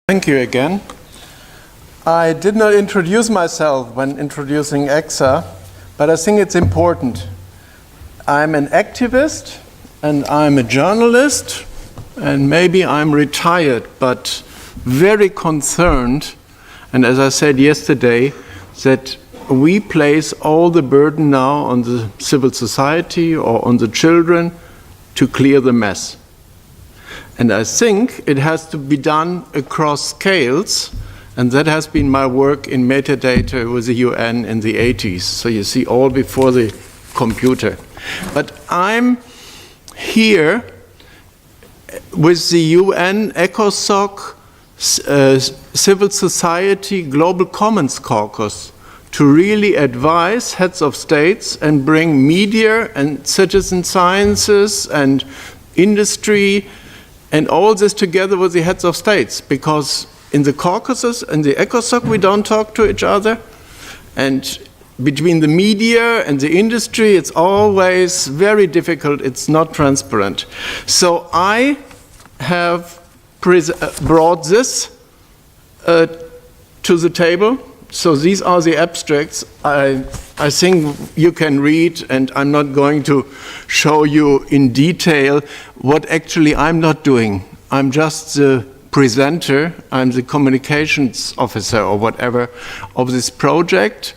Thank you again. I did not introduce myself when introducing EXA, but I think it's important. I'm an activist and I'm a journalist and maybe I'm retired, but very concerned, and as I said yesterday, that we place all the burden now on the civil society or on the children to clear the mess. And I think it has to be done across scales, and that has been my work in metadata with the UN in the 80s. So you see, all before the computer. But I'm here with the UN ECOSOC Civil Society Global Commons Caucus to really advise heads of states and bring media and citizen sciences and industry and all this together with the heads of states, because in the caucuses and the ECOSOC we don't talk to each other, and between the media and the industry it's always very difficult, it's not transparent. So I have brought this to the table. So these are the abstracts. I think you can read, and I'm not going to show you in detail what actually I'm not doing. I'm just the presenter, I'm the communications officer or whatever of this project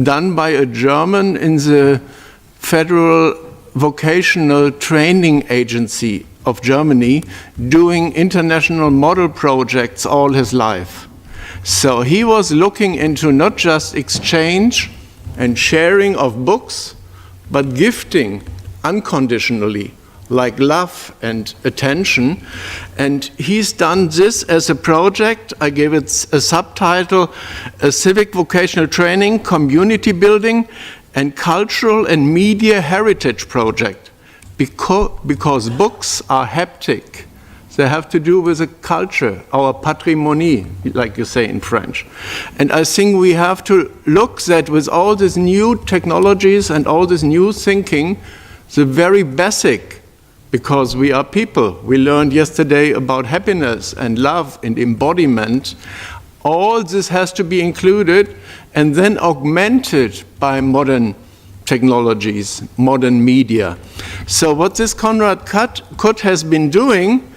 done by a German in the Federal Vocational Training Agency of Germany, doing international model projects all his life. So he was looking into not just exchange and sharing of books, but gifting unconditionally, like love and attention. And he's done this as a project. I gave it a subtitle, a Civic Vocational Training, Community Building, and Cultural and Media Heritage Project. Because books are haptic. They have to do with the culture, our patrimoine, like you say in French. And I think we have to look that with all these new technologies and all this new thinking, the very basic, because we are people. We learned yesterday about happiness and love and embodiment. All this has to be included and then augmented by modern technologies, modern media. So what this Konrad Kut has been doing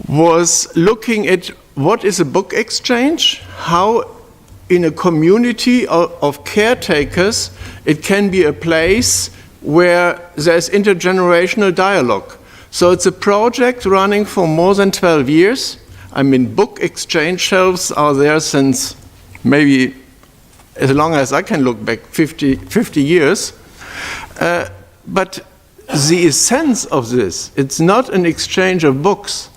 was looking at what is a book exchange, how in a community of caretakers it can be a place where there's intergenerational dialogue. So it's a project running for more than 12 years. I mean, book exchange shelves are there since maybe as long as I can look back, 50 years. But the essence of this, it's not an exchange of books.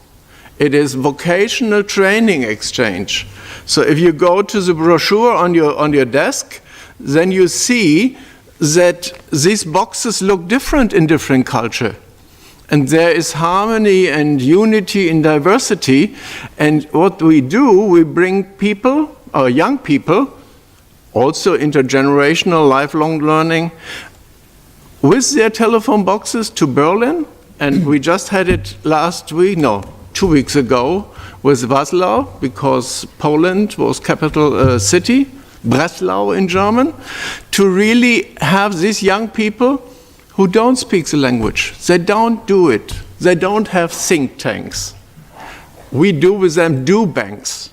It is vocational training exchange. So if you go to the brochure on your desk, then you see that these boxes look different in different culture. And there is harmony and unity in diversity. And what we do, we bring people, or young people, also intergenerational lifelong learning, with their telephone boxes to Berlin. And we just had it 2 weeks ago with Wrocław, because Poland was capital city, Breslau in German, to really have these young people who don't speak the language. They don't do it. They don't have think tanks. We do with them do banks.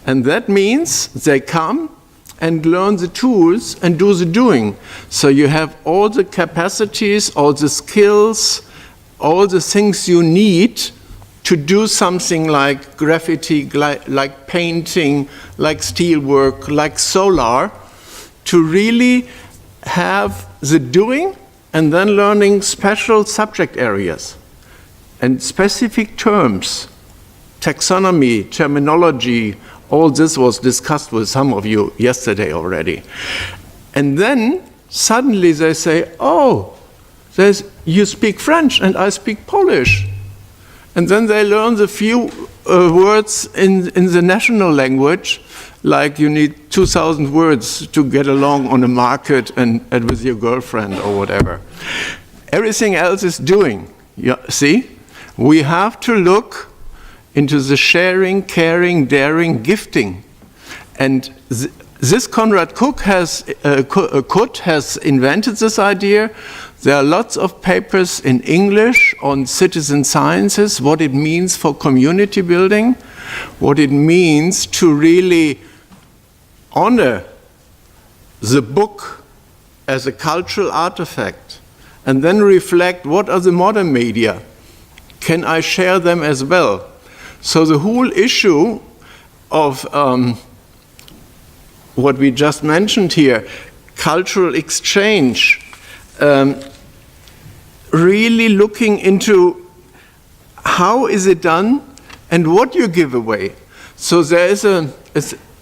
And that means they come and learn the tools and do the doing. So you have all the capacities, all the skills, all the things you need to do something like graffiti, like painting, like steelwork, like solar, to really have the doing and then learning special subject areas and specific terms, taxonomy, terminology. All this was discussed with some of you yesterday already. And then suddenly they say, oh, you speak French and I speak Polish. And then they learn the few words in the national language, like you need 2,000 words to get along on a market and with your girlfriend or whatever. Everything else is doing. See? We have to look into the sharing, caring, daring, gifting. And this Konrad Cook has invented this idea. There are lots of papers in English on citizen sciences, what it means for community building, what it means to really honor the book as a cultural artifact, and then reflect what are the modern media. Can I share them as well? So the whole issue of what we just mentioned here, cultural exchange, really looking into how is it done and what you give away. So there is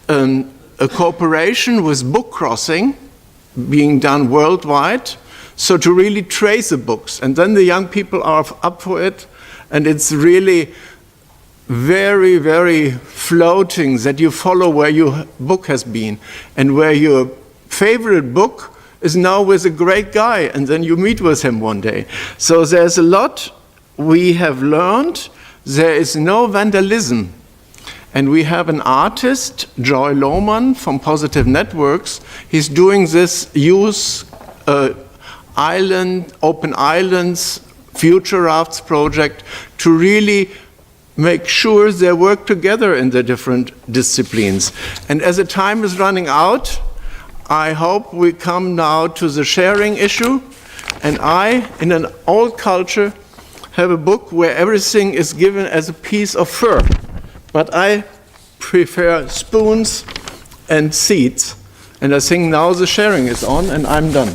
a cooperation with book crossing being done worldwide, so to really trace the books. And then the young people are up for it, and it's really very, very floating that you follow where your book has been and where your favorite book is now with a great guy, and then you meet with him one day. So there's a lot we have learned. There is no vandalism. And we have an artist, Joy Lohmann from Positive Networks. He's doing this youth island, open islands, future rafts project to really make sure they work together in the different disciplines. And as the time is running out, I hope we come now to the sharing issue. And I, in an old culture, have a book where everything is given as a piece of fur. But I prefer spoons and seeds. And I think now the sharing is on, and I'm done.